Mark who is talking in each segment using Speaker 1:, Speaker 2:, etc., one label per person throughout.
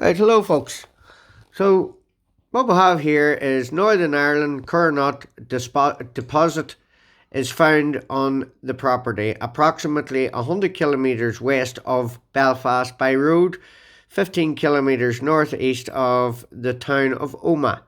Speaker 1: Right, hello folks. So what we have here is Northern Ireland Coronat deposit is found on the property approximately 100 kilometres west of Belfast by road, 15 kilometres northeast of the town of Omagh.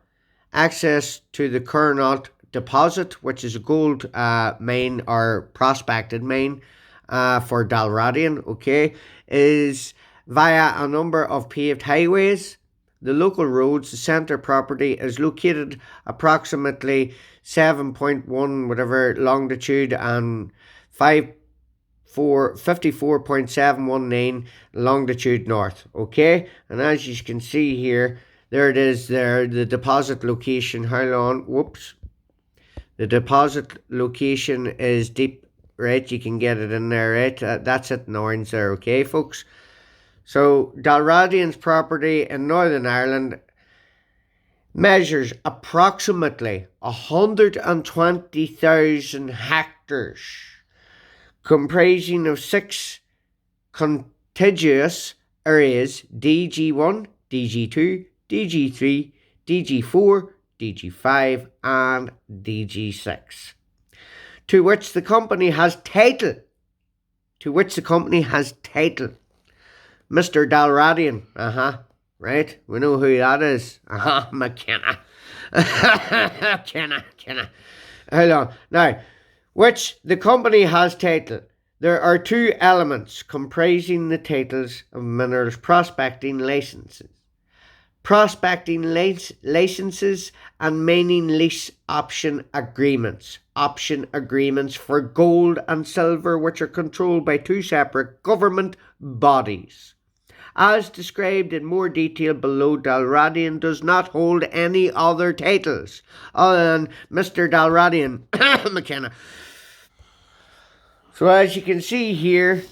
Speaker 1: Access to the Coronat deposit, which is a gold mine or prospected mine for Dalradion, okay, is via a number of paved highways. The local roads, the centre property is located approximately 7.1 whatever longitude and 54.719 longitude north. Okay, and as you can see here, there it is there, the deposit location. How long? Whoops. The deposit location is deep, right? You can get it in there, right? That's it in orange there, okay, folks? So Dalradion's property in Northern Ireland measures approximately 120,000 hectares, comprising of 6 contiguous areas: DG1, DG2, DG3, DG4, DG5 and DG6, to which the company has title. Mr. Dalradion, right? We know who that is. McKenna. Kenna. Hold on. Now, which the company has title. There are 2 elements comprising the titles of minerals prospecting licenses. Prospecting licenses and mining lease option agreements. Option agreements for gold and silver, which are controlled by 2 separate government bodies. As described in more detail below, Dalradion does not hold any other titles other than Mr. Dalradion McKenna. So as you can see here,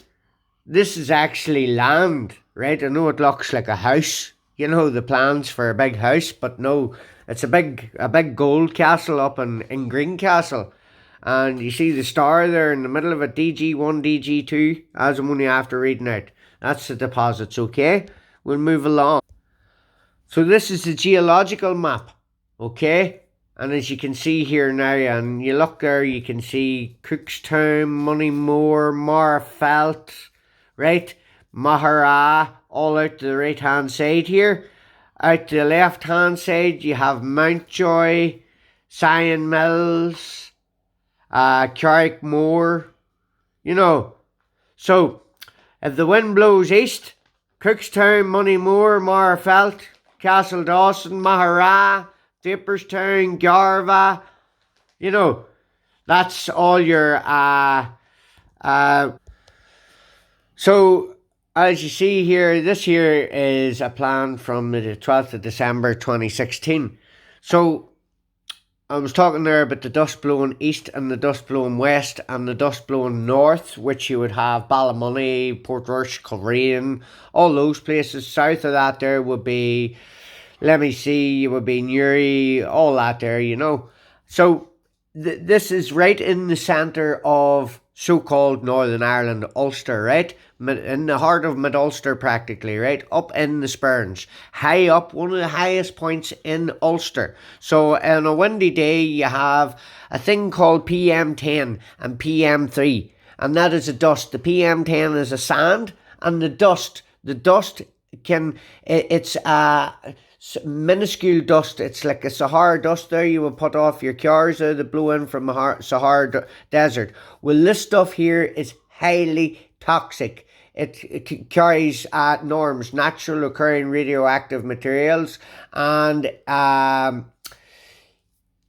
Speaker 1: this is actually land, right? I know it looks like a house, you know, the plans for a big house, but no, it's a big gold castle up in Greencastle. And you see the star there in the middle of it, DG1, DG2, as I'm only after reading out. That's the deposits, okay? We'll move along. So this is the geological map, okay? And as you can see here now, and you look there, you can see Cookstown, Moneymore, Marfelt, right? Mahara, all out to the right hand side here. Out to the left hand side, you have Mountjoy, Sion Mills, Carrickmore, you know. So if the wind blows east, Cookstown, Moneymore, Marfelt, Castle Dawson, Mahara, Vaperstown, Garva, you know, that's all your so as you see here, this here is a plan from the 12th of December 2016. So I was talking there about the dust blowing east and the dust blowing west and the dust blowing north, which you would have Ballymoney, Portrush, Coleraine, all those places. South of that there would be, let me see, it would be Newry, all that there, you know. So this is right in the centre of so-called Northern Ireland, Ulster, right? In the heart of mid-Ulster practically, right? Up in the Spurns. High up, one of the highest points in Ulster. So on a windy day, you have a thing called PM10 and PM3. And that is a dust. The PM10 is a sand, and the dust it's minuscule dust. It's like a Sahara dust there you would put off your cars there that blow in from the Sahara desert. Well, this stuff here is highly toxic. It carries norms, natural occurring radioactive materials, and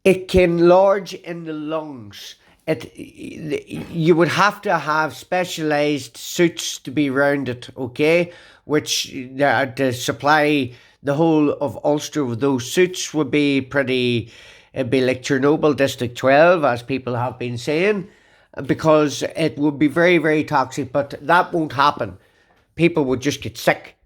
Speaker 1: it can lodge in the lungs. You would have to have specialised suits to be round it, okay? Which to supply the whole of Ulster with those suits would be pretty. It'd be like Chernobyl District 12, as people have been saying, because it would be very, very toxic. But that won't happen. People would just get sick,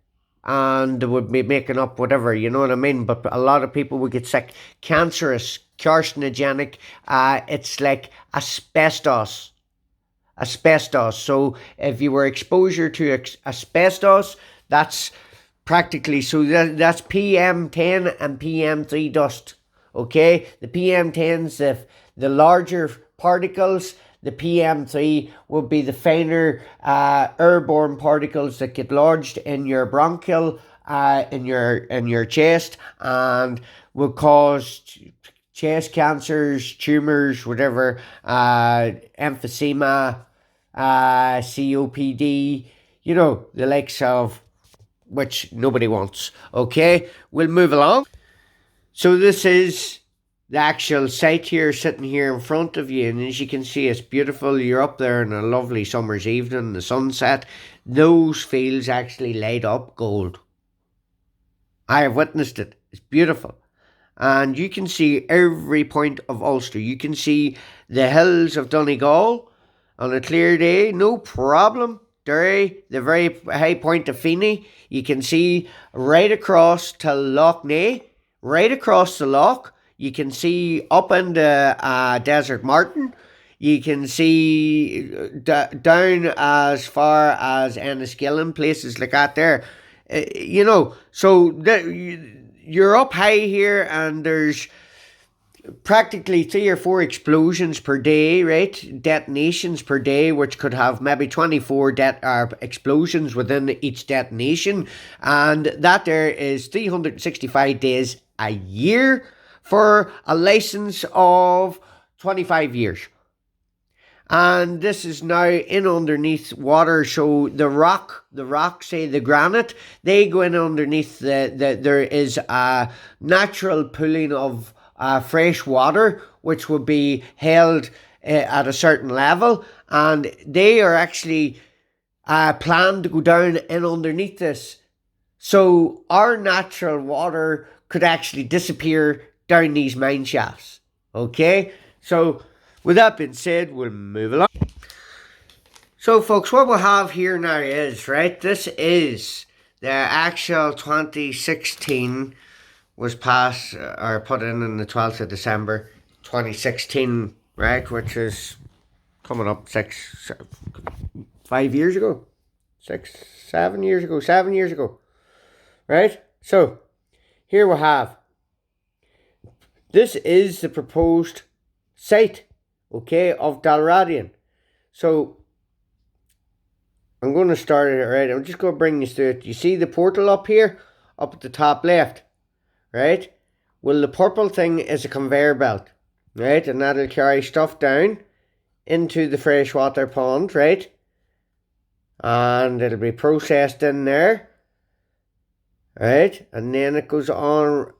Speaker 1: and they would be making up whatever, you know what I mean? But a lot of people would get sick. Cancerous, carcinogenic. It's like asbestos. So if you were exposure to asbestos, that's practically. So that's PM10 and PM3 dust. Okay, the PM10's the larger particles. The PM3 would be the finer airborne particles that get lodged in your bronchial, in your chest, and will cause chest cancers, tumors, whatever, emphysema, COPD. You know, the likes of which nobody wants. Okay, we'll move along. So this is the actual site here, sitting here in front of you, and as you can see, it's beautiful. You're up there on a lovely summer's evening, the sunset. Those fields actually light up gold. I have witnessed it. It's beautiful. And you can see every point of Ulster. You can see the hills of Donegal on a clear day, no problem. Derry, the very high point of Feeney. You can see right across to Loch Ney, right across the loch. You can see up into Desert Martin. You can see down as far as Enniskillen, places like that there. You know, so you're up high here, and there's practically 3 or 4 explosions per day, right? Detonations per day, which could have maybe 24 explosions within each detonation. And that there is 365 days a year for a license of 25 years. And this is now in underneath water, so the rock, say the granite, they go in underneath there is a natural pooling of fresh water, which would be held at a certain level, and they are actually planned to go down in underneath this. So our natural water could actually disappear down these mine shafts. Okay, so with that being said, we'll move along. So folks, what we'll have here now is, right, this is the actual 2016 was passed or put in the 12th of December 2016, right, which is coming up 5 years ago, 7 years ago, 7 years ago, right? So here we have, this is the proposed site, okay, of Dalradion. So I'm going to start it, right? I'm just going to bring you through it. You see the portal up here, up at the top left, right? Well, the purple thing is a conveyor belt, right? And that'll carry stuff down into the freshwater pond, right? And it'll be processed in there, right? And then it goes on.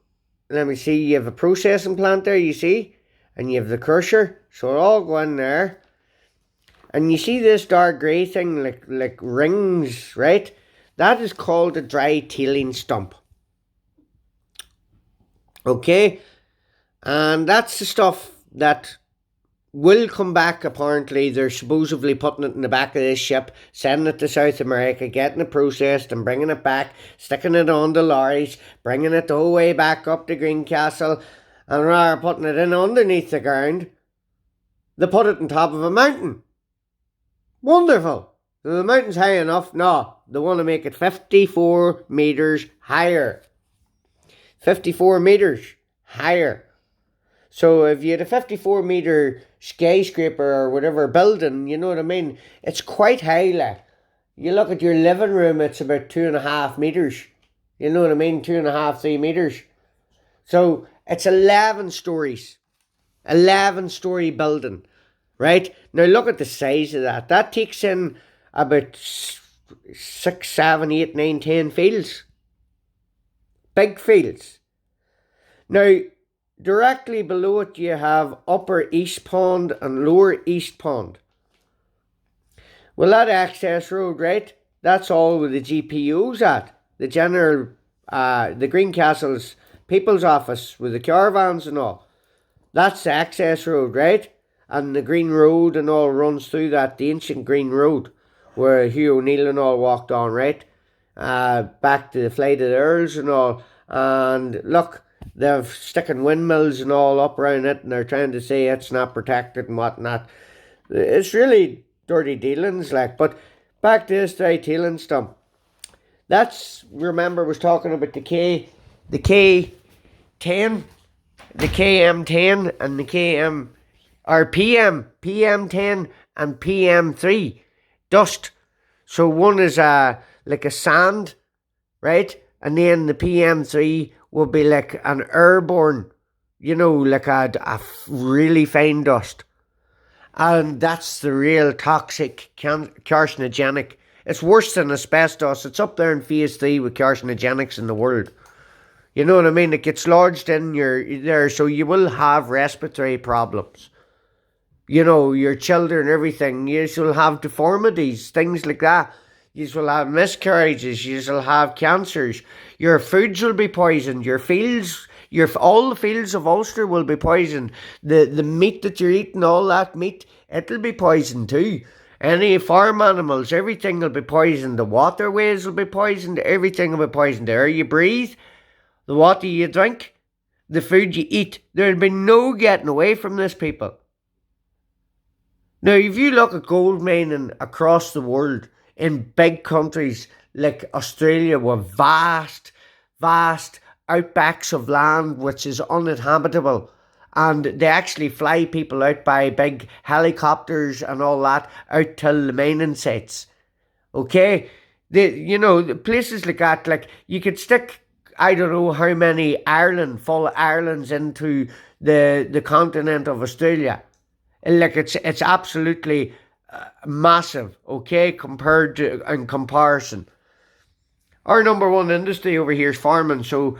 Speaker 1: Let me see, you have a processing plant there, you see? And you have the crusher, so it'll all go in there. And you see this dark grey thing, like rings, right? That is called a dry tailing stump. Okay? And that's the stuff that will come back, apparently. They're supposedly putting it in the back of this ship, sending it to South America, getting it processed and bringing it back, sticking it on the lorries, bringing it the whole way back up to Greencastle, and rather putting it in underneath the ground, they put it on top of a mountain. Wonderful. The mountain's high enough? No, they want to make it 54 metres higher. 54 metres higher. So if you had a 54 metre skyscraper or whatever building, you know what I mean, it's quite high. Like, you look at your living room, it's about 2.5 metres. You know what I mean? 2.5, 3 metres. So it's 11 stories. 11-storey building. Right? Now look at the size of that. That takes in about 6, 7, 8, 9, 10 fields. Big fields. Now, directly below it you have Upper East Pond and Lower East Pond. Well, that access road, right? That's all where the GPO's at. The general, the Greencastle's People's Office with the caravans and all. That's the access road, right? And the Green Road and all runs through that, the ancient Green Road, where Hugh O'Neill and all walked on, right? Back to the Flight of the Earls and all. And look, they're sticking windmills and all up around it, and they're trying to say it's not protected and whatnot. It's really dirty dealings, like. But back to this dry tailing stump. That's, remember, was talking about the K10, the KM10, and the KM, or PM10 and PM3 dust. So one is like a sand, right? And then the PM3 will be like an airborne, like a really fine dust. And that's the real toxic carcinogenic. It's worse than asbestos. It's up there in phase 3 with carcinogenics in the world. You know what I mean? It gets lodged in your there, so you will have respiratory problems. Your children, everything. You will have deformities, things like that. You will have miscarriages. You will have cancers. Your foods will be poisoned. Your fields, all the fields of Ulster will be poisoned. The meat that you're eating, all that meat, it'll be poisoned too. Any farm animals, everything will be poisoned. The waterways will be poisoned. Everything will be poisoned. The air you breathe, the water you drink, the food you eat. There'll be no getting away from this, people. Now, if you look at gold mining across the world in big countries like Australia with vast outbacks of land which is uninhabitable, and they actually fly people out by big helicopters and all that out till the mining sites. Okay? The places like that, like you could stick, I don't know how many full Irelands into the continent of Australia. Like it's absolutely massive, okay, compared to, in comparison. Our number one industry over here is farming, so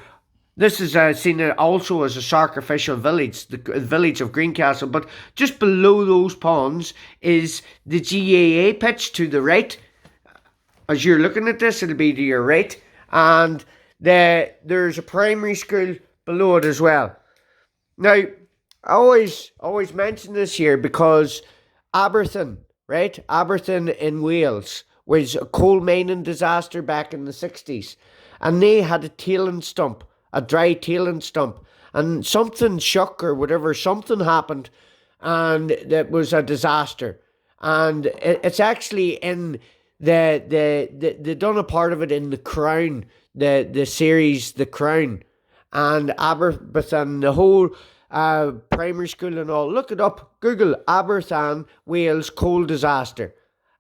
Speaker 1: this is seen also as a sacrificial village, the village of Greencastle. But just below those ponds is the GAA pitch to the right. As you're looking at this, it'll be to your right, and there's a primary school below it as well. Now, I always mention this here because Aberthin, right? Aberthin in Wales was a coal mining disaster back in the 60s. And they had a tailing stump, a dry tailing stump. And something shook or whatever, something happened. And it was a disaster. And it's actually in they done a part of it in The Crown, the series The Crown. And Aberthin, the whole primary school and all. Look it up. Google Aberthin, Wales coal disaster.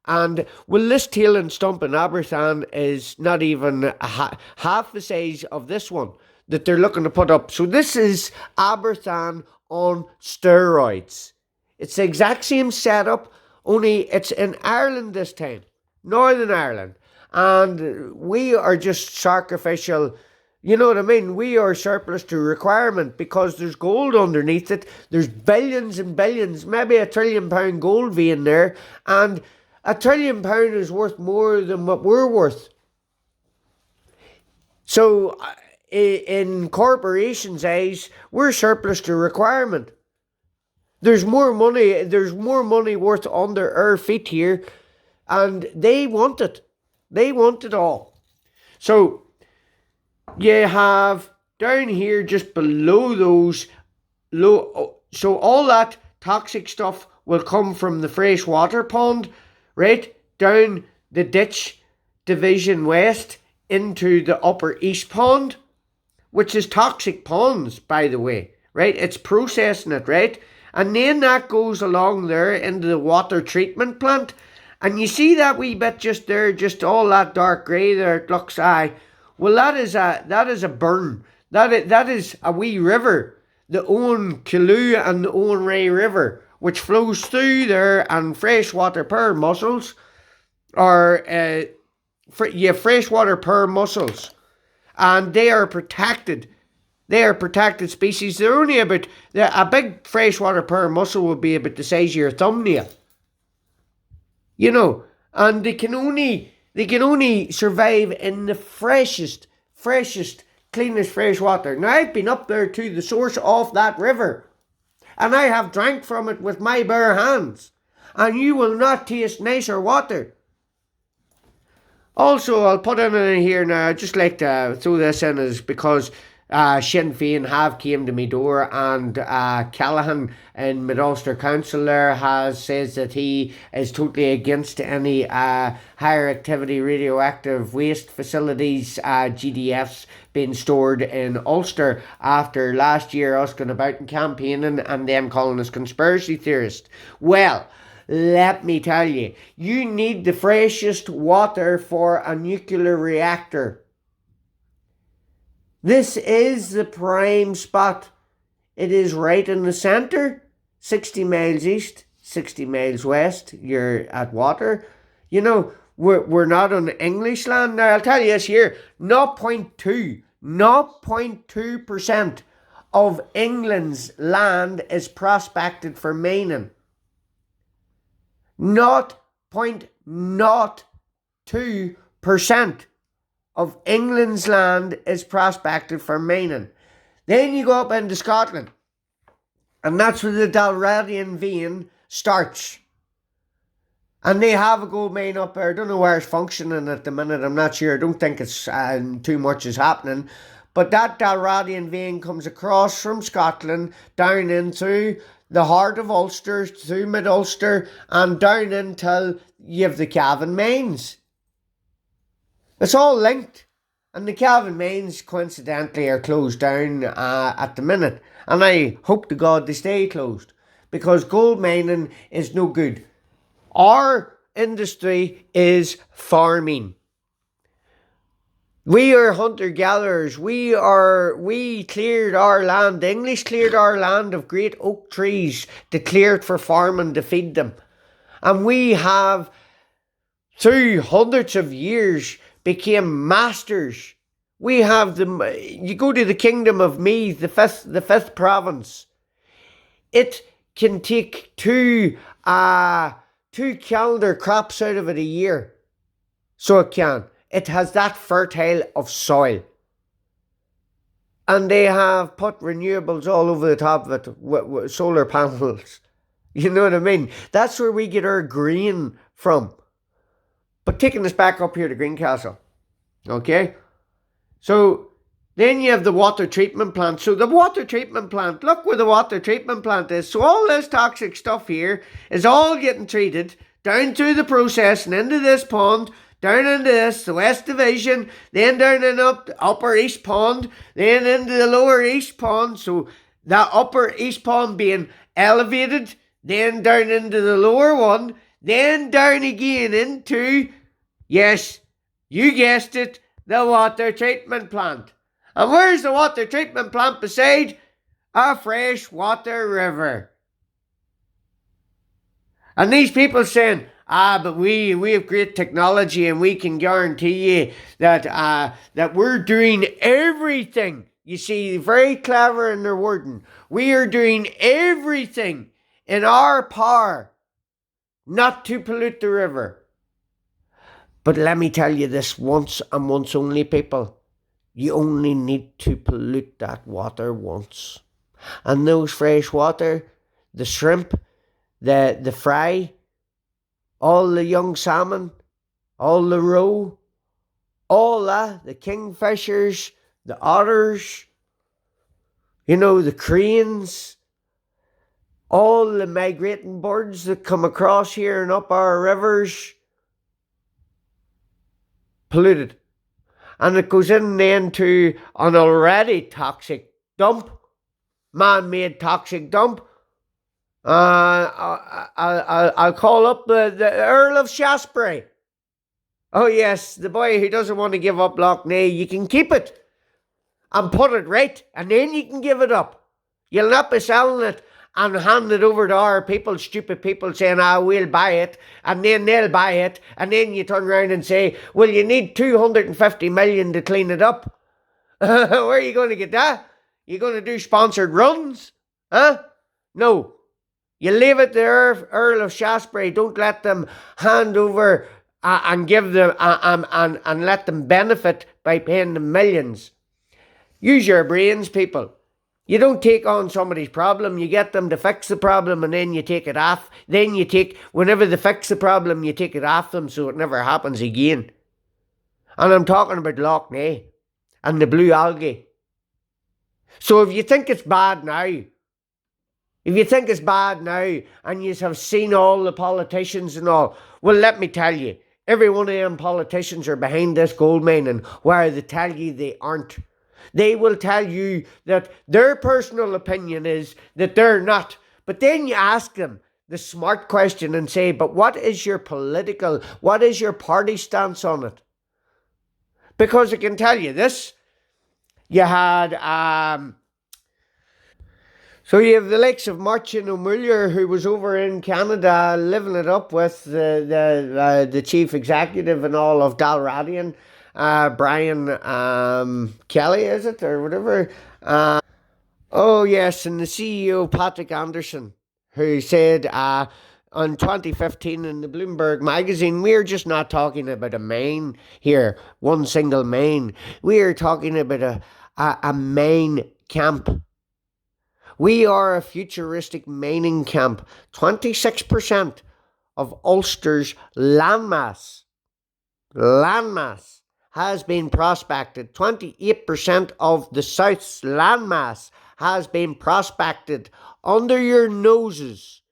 Speaker 1: And well, this tailing stump in Aberthin is not even half the size of this one that they're looking to put up. So this is Aberthin on steroids. It's the exact same setup, only it's in Ireland this time. Northern Ireland. And we are just sacrificial. You know what I mean? We are surplus to requirement because there's gold underneath it. There's billions and billions, maybe £1 trillion gold vein there. And £1 trillion is worth more than what we're worth. So in corporations' eyes, we're surplus to requirement. There's more money worth under our feet here. And they want it. They want it all. So you have down here just below those low, so all that toxic stuff will come from the freshwater pond, right down the ditch division west into the upper east pond, which is toxic ponds, by the way, right? It's processing it, right? And then that goes along there into the water treatment plant. And you see that wee bit just there, just all that dark grey there, it looks well, that is a burn. That is a wee river, the Owen Killoo and the Owen Ray River, which flows through there, and freshwater pearl mussels are freshwater pearl mussels, and they are protected. They are protected species. They're only about a big freshwater pearl mussel will be about the size of your thumbnail. And they can only survive in the freshest, cleanest fresh water. Now, I've been up there to the source of that river, and I have drank from it with my bare hands, and you will not taste nicer water. Also, I'll put in here now, I'd just like to throw this in, is because Sinn Féin have came to me door, and Callaghan in Mid-Ulster Council there says that he is totally against any higher activity radioactive waste facilities, GDFs, being stored in Ulster after last year us going about and campaigning and them calling us conspiracy theorists. Well, let me tell you, you need the freshest water for a nuclear reactor. This is the prime spot. It is right in the centre, 60 miles east, 60 miles west, you're at water. You know, we're not on English land. Now, I'll tell you this here, 0.2% of England's land is prospected for mining. 0.02% of England's land is prospected for mining. Then you go up into Scotland, and that's where the Dalradion vein starts. And they have a gold mine up there. I don't know where it's functioning at the minute. I'm not sure. I don't think it's too much is happening. But that Dalradion vein comes across from Scotland down into the heart of Ulster, through mid-Ulster, and down until you have the Cavan mines. It's all linked. And the Cavan mines, coincidentally, are closed down at the minute. And I hope to God they stay closed, because gold mining is no good. Our industry is farming. We are hunter-gatherers. We cleared our land. The English cleared our land of great oak trees to clear it for farming to feed them. And we have, through hundreds of years, became masters. We have them. You go to the Kingdom of Meath, the fifth province. It can take two calendar crops out of it a year. So it can. It has that fertile of soil. And they have put renewables all over the top of it, with solar panels. You know what I mean? That's where we get our green from. But taking us back up here to Greencastle. Okay? So then you have the water treatment plant. So the water treatment plant, look where the water treatment plant is. So all this toxic stuff here is all getting treated down through the process and into this pond, down into this, the West Division, then down in upper East Pond, then into the lower East Pond. So that upper East Pond being elevated, then down into the lower one, then down again into, yes, you guessed it, the water treatment plant. And where's the water treatment plant beside? A freshwater river. And these people saying, but we have great technology and we can guarantee you that we're doing everything. You see, very clever in their wording. We are doing everything in our power not to pollute the river. But let me tell you this once and once only, people. You only need to pollute that water once. And those fresh water, the shrimp, the fry, all the young salmon, all the roe, all that, the kingfishers, the otters, you know, the cranes, all the migrating birds that come across here and up our rivers, polluted. And it goes in then to an already toxic dump, man-made toxic dump. I'll call up the Earl of Shaftesbury. Oh yes, the boy who doesn't want to give up Loch Ness. You can keep it and put it right, and then you can give it up. You'll not be selling it and hand it over to our people, stupid people, saying, we'll buy it, and then they'll buy it, and then you turn around and say, well, you need 250 million to clean it up. Where are you going to get that? You going to do sponsored runs? Huh? No. You leave it to Earl of Shaftesbury. Don't let them hand over and give them and let them benefit by paying them millions. Use your brains, people. You don't take on somebody's problem. You get them to fix the problem and then you take it off. Then whenever they fix the problem, you take it off them so it never happens again. And I'm talking about Loch Ness and the blue algae. So if you think it's bad now, and you have seen all the politicians and all, well, let me tell you, every one of them politicians are behind this gold mining, where they tell you they aren't. They will tell you that their personal opinion is that they're not. But then you ask them the smart question and say, but what is your party stance on it? Because I can tell you this, you had so you have the likes of Martin O'Muller, who was over in Canada living it up with the chief executive and all of Dalradion, Brian Kelly, is it, or whatever? Oh yes, and the CEO Patrick Anderson, who said on 2015 in the Bloomberg magazine, we're just not talking about a main here, one single main. We are talking about a main camp. We are a futuristic mining camp. 26% of Ulster's landmass has been prospected. 28% of the South's landmass has been prospected under your noses.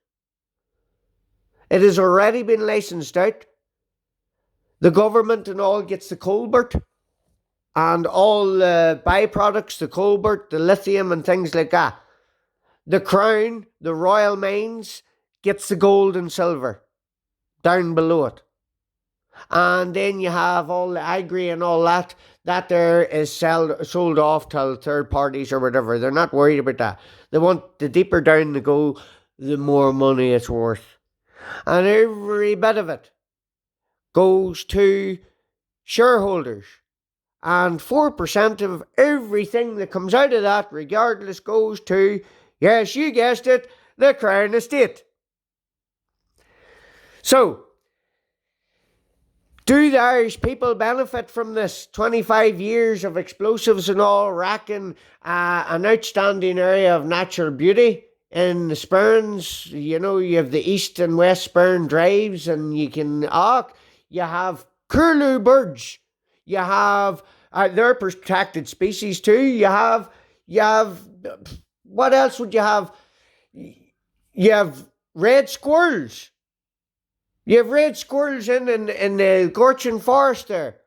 Speaker 1: It has already been licensed out. The government and all gets the cobalt and all the byproducts, the cobalt, the lithium and things like that. The Crown, the Royal Mines, gets the gold and silver down below it. And then you have all the agri and all that there is sold off to third parties or whatever. They're not worried about that. They want the deeper down they go, the more money it's worth. And every bit of it goes to shareholders. And 4% of everything that comes out of that, regardless, goes to, yes, you guessed it, the Crown Estate. So, do the Irish people benefit from this 25 years of explosives and all, racking an outstanding area of natural beauty in the Spurns? You know, you have the East and West Spurn drives, and you have curlew birds. You have, they're protected species too. You have, what else would you have? You have red squirrels. You have red squirrels in the Gorchin Forest there.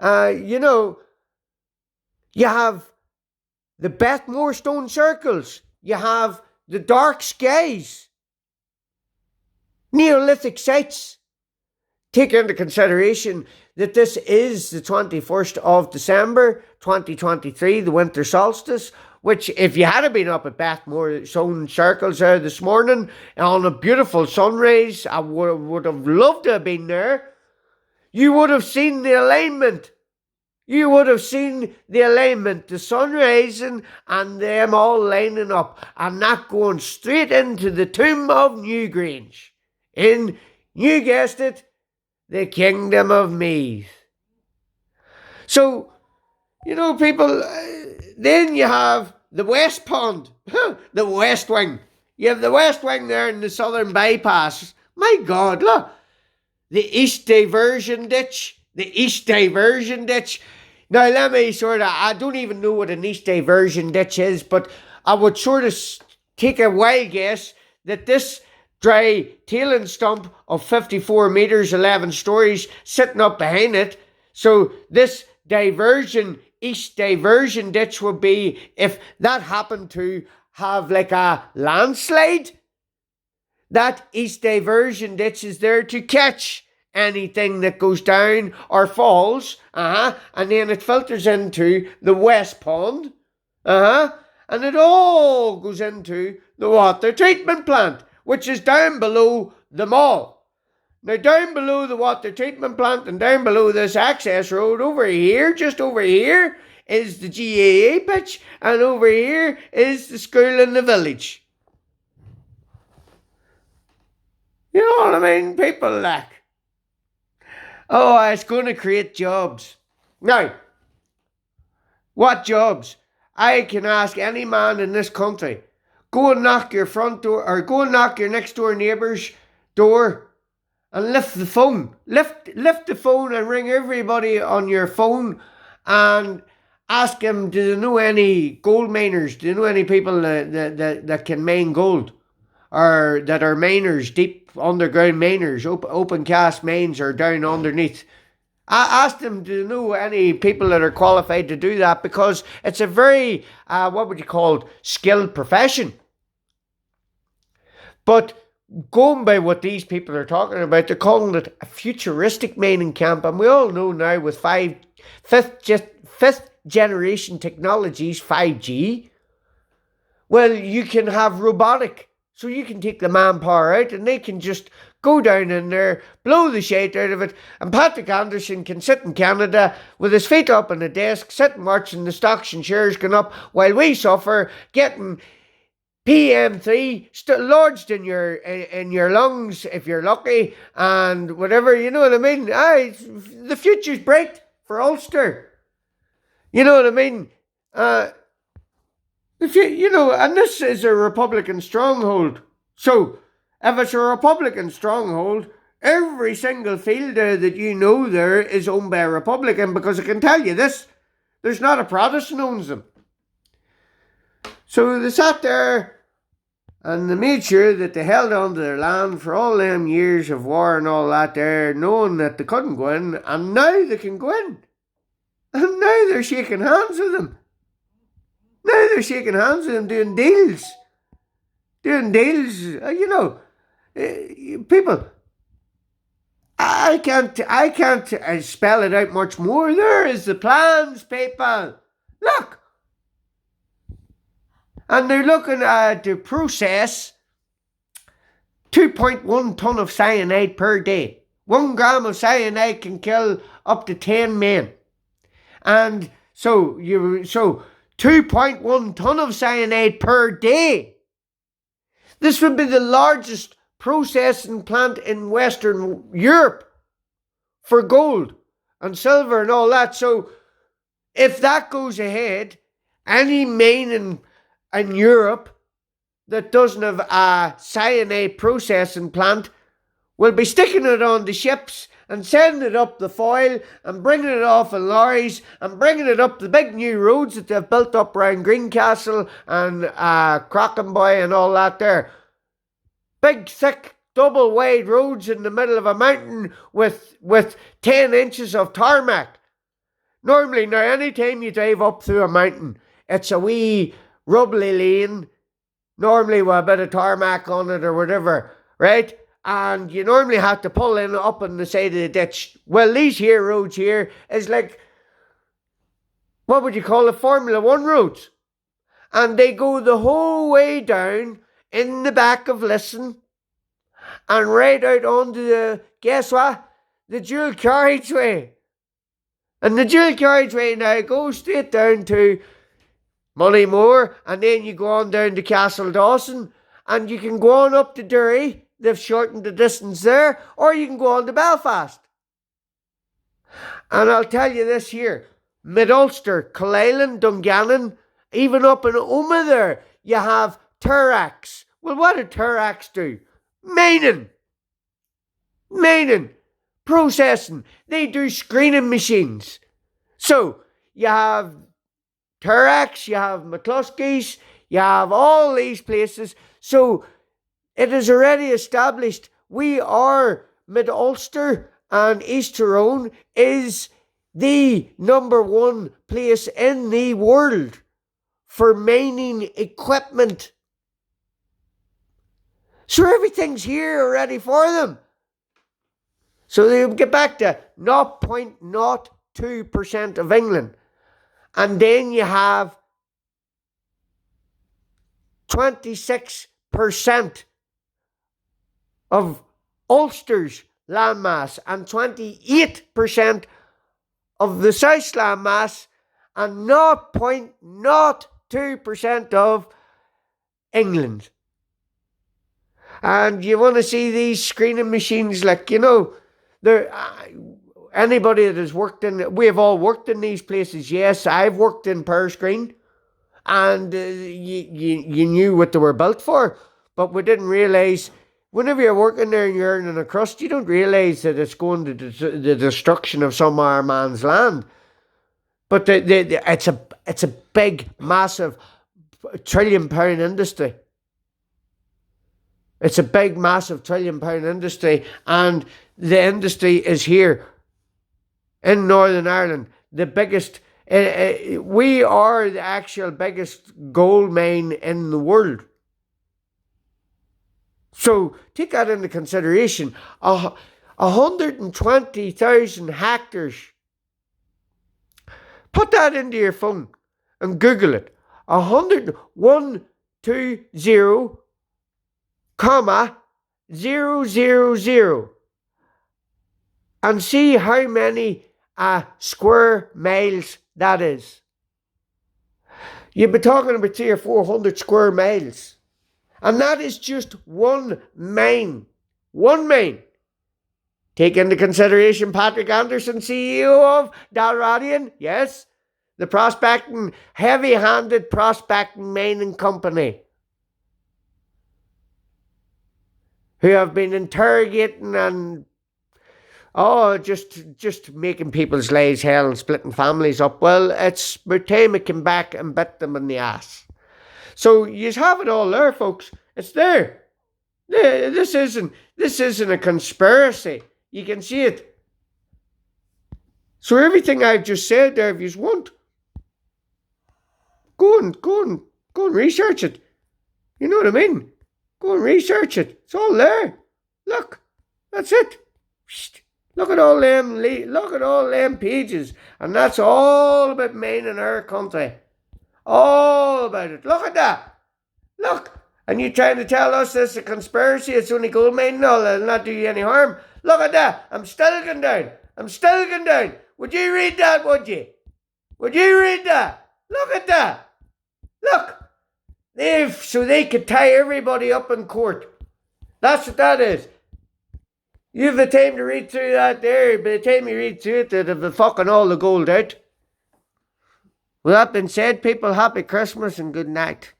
Speaker 1: You have the Bethmore stone circles. You have the dark skies. Neolithic sites. Take into consideration that this is the 21st of December 2023, the winter solstice, which if you had been up at Bethmore stone circles there this morning on a beautiful sunrise, I would have loved to have been there. You would have seen the alignment. The sun rising and them all lining up and that going straight into the tomb of Newgrange. You guessed it, the Kingdom of Meath. So, people, then you have the West Pond, the West Wing. You have the West Wing there in the Southern Bypass. My God, look. The East Diversion Ditch. Now, let me I don't even know what an East Diversion Ditch is, but I would take a wild guess that this dry tailing stump of 54 metres, 11 stories, sitting up behind it. So this East Diversion Ditch would be if that happened to have like a landslide. That East Diversion Ditch is there to catch anything that goes down or falls, and then it filters into the West Pond, and it all goes into the water treatment plant, which is down below the mall. Now, down below the water treatment plant and down below this access road just over here, is the GAA pitch, and over here is the school in the village. You know what I mean? People it's going to create jobs. Now, what jobs? I can ask any man in this country, go and knock your front door, or go and knock your next door neighbour's door, and lift the phone. Lift the phone and ring everybody on your phone, and Ask them, do they know any gold miners? Do they know any people that can mine gold? Or that are miners, deep underground miners, open cast mines or down underneath? I asked them, do you know any people that are qualified to do that? Because it's a very, what would you call it, skilled profession. But going by what these people are talking about, they're calling it a futuristic mining camp. And we all know now with fifth generation technologies, 5G, well, you can have robotic. So you can take the manpower out and they can just go down in there, blow the shade out of it, and Patrick Anderson can sit in Canada with his feet up on a desk, sitting watching the stocks and shares going up while we suffer getting PM3 lodged in your lungs if you're lucky, and whatever, you know what I mean? The future's bright for Ulster. You know what I mean? If you know, and this is a Republican stronghold. So, if it's a Republican stronghold, every single field that you know there is owned by a Republican, because I can tell you this, there's not a Protestant owns them. So they sat there and they made sure that they held on to their land for all them years of war and all that there, knowing that they couldn't go in, and now they can go in. And now they're shaking hands with them. Now they're shaking hands with them, doing deals. You know, people. I can't spell it out much more. There is the plans, people. Look. And they're looking to process 2.1 ton of cyanide per day. 1 gram of cyanide can kill up to 10 men. And so 2.1 ton of cyanide per day. This would be the largest processing plant in Western Europe for gold and silver and all that. So if that goes ahead, any mining in Europe that doesn't have a cyanide processing plant will be sticking it on the ships and sending it up the foil and bringing it off in lorries and bringing it up the big new roads that they've built up around Greencastle and Crockenboy and all that there. Big, thick, double wide roads in the middle of a mountain with 10 inches of tarmac. Normally, now, any time you drive up through a mountain, it's a wee rubbly lane, normally with a bit of tarmac on it or whatever, right? And you normally have to pull in up on the side of the ditch. Well, these here roads here is like, what would you call it, Formula 1 roads. And they go the whole way down in the back of Lisson and right out onto the, guess what? The dual carriageway. And the dual carriageway now goes straight down to Moneymore, and then you go on down to Castle Dawson, and you can go on up to Derry. They've shortened the distance there, or you can go on to Belfast. And I'll tell you this here, Mid-Ulster, Cullelan, Dungannon, even up in Omagh there, you have Turax. Well, what do Turax do? Mining, processing. They do screening machines. So, you have Turax, you have McCluskey's, you have all these places. So, it is already established we are Mid-Ulster, and East Tyrone is the #1 place in the world for mining equipment. So everything's here already for them. So they get back to 0.02% of England. And then you have 26% of Ulster's landmass and 28% of the South's landmass and 0.02% of England. And you want to see these screening machines, like, you know, anybody that has worked in, we have all worked in these places. Yes, I've worked in Power Screen, and you knew what they were built for, but we didn't realise, whenever you're working there and you're earning a crust, you don't realise that it's going to the destruction of some our man's land. But it's a big, massive £1 trillion industry. It's a big, massive £1 trillion industry, and the industry is here in Northern Ireland. The biggest, we are the actual biggest gold mine in the world. So take that into consideration. 120,000 hectares. Put that into your phone and Google it. 120, comma 000, and see how many square miles that is. You'd be talking about 300 or 400 square miles. And that is just one mine. One mine. Take into consideration Patrick Anderson, CEO of Dalradion. Yes, the prospecting, heavy-handed prospecting mining company, who have been interrogating and just making people's lives hell and splitting families up. Well, it's about time it came back and bit them in the ass. So you have it all there, folks. It's there. This isn't a conspiracy. You can see it. So everything I've just said there, if you want, go and research it. You know what I mean? Go and research it. It's all there. Look, that's it. Look at all them pages, and that's all about mining in our country. All about it. Look at that. Look. And you trying to tell us this is a conspiracy? It's only gold mining. No, that'll not do you any harm. Look at that. I'm still going down. Would you read that, would you? Would you read that? Look at that. Look. So they could tie everybody up in court. That's what that is. You have the time to read through that there. By the time you read through it, they'd have fucking all the gold out. With that being said, people, happy Christmas and good night.